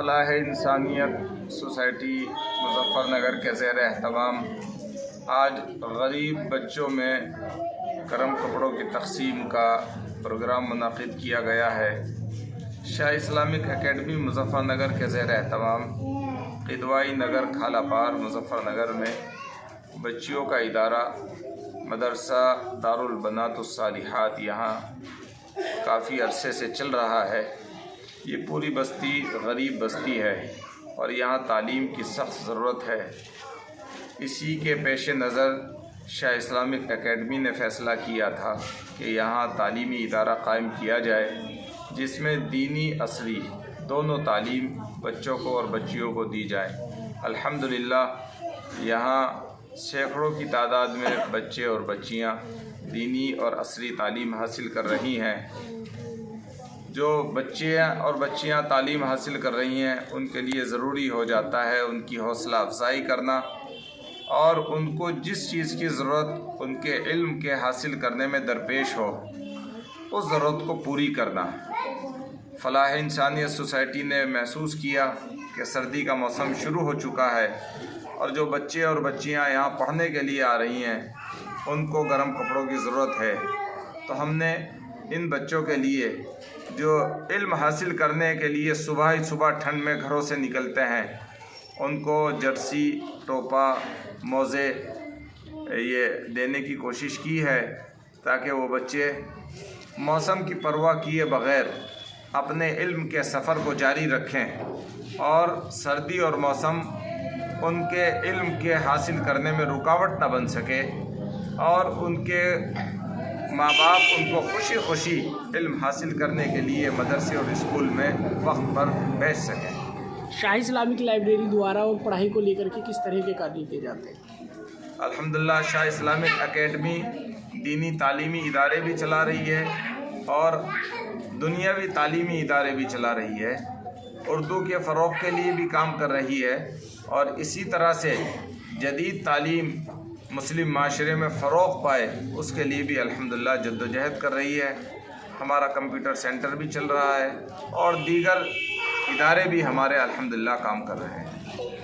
فلاح انسانیت سوسائٹی مظفر نگر کے زیر اہتمام آج غریب بچوں میں گرم کپڑوں کی تقسیم کا پروگرام منعقد کیا گیا ہے۔ شاہ اسلامک اکیڈمی مظفر نگر کے زیر اہتمام قدوائی نگر کھالا پار مظفر نگر میں بچیوں کا ادارہ مدرسہ دارالبنات الصالحات یہاں کافی عرصے سے چل رہا ہے۔ یہ پوری بستی غریب بستی ہے اور یہاں تعلیم کی سخت ضرورت ہے۔ اسی کے پیش نظر شاہ اسلامک اکیڈمی نے فیصلہ کیا تھا کہ یہاں تعلیمی ادارہ قائم کیا جائے جس میں دینی عصری دونوں تعلیم بچوں کو اور بچیوں کو دی جائے۔ الحمدللہ یہاں سینکڑوں کی تعداد میں بچے اور بچیاں دینی اور عصری تعلیم حاصل کر رہی ہیں۔ جو بچے اور بچیاں تعلیم حاصل کر رہی ہیں ان کے لیے ضروری ہو جاتا ہے ان کی حوصلہ افزائی کرنا اور ان کو جس چیز کی ضرورت ان کے علم کے حاصل کرنے میں درپیش ہو اس ضرورت کو پوری کرنا۔ فلاح انسانیت سوسائٹی نے محسوس کیا کہ سردی کا موسم شروع ہو چکا ہے اور جو بچے اور بچیاں یہاں پڑھنے کے لیے آ رہی ہیں ان کو گرم کپڑوں کی ضرورت ہے، تو ہم نے ان بچوں کے لیے جو علم حاصل کرنے کے لیے صبح ہی صبح ٹھنڈ میں گھروں سے نکلتے ہیں ان کو جرسی ٹوپا موزے یہ دینے کی کوشش کی ہے تاکہ وہ بچے موسم کی پرواہ کیے بغیر اپنے علم کے سفر کو جاری رکھیں اور سردی اور موسم ان کے علم کے حاصل کرنے میں رکاوٹ نہ بن سکے اور ان کے ماں باپ ان کو خوشی خوشی علم حاصل کرنے کے لیے مدرسے اور اسکول میں وقت پر بھیج سکیں۔ شاہ اسلامک لائبریری دوارا اور پڑھائی کو لے کر کے کس طرح کے کام کیے جاتے ہیں؟ الحمدللہ شاہ اسلامک اکیڈمی دینی تعلیمی ادارے بھی چلا رہی ہے اور دنیاوی تعلیمی ادارے بھی چلا رہی ہے، اردو کے فروغ کے لیے بھی کام کر رہی ہے اور اسی طرح سے جدید تعلیم مسلم معاشرے میں فروغ پائے اس کے لیے بھی الحمدللہ جدوجہد کر رہی ہے۔ ہمارا کمپیوٹر سینٹر بھی چل رہا ہے اور دیگر ادارے بھی ہمارے الحمدللہ کام کر رہے ہیں۔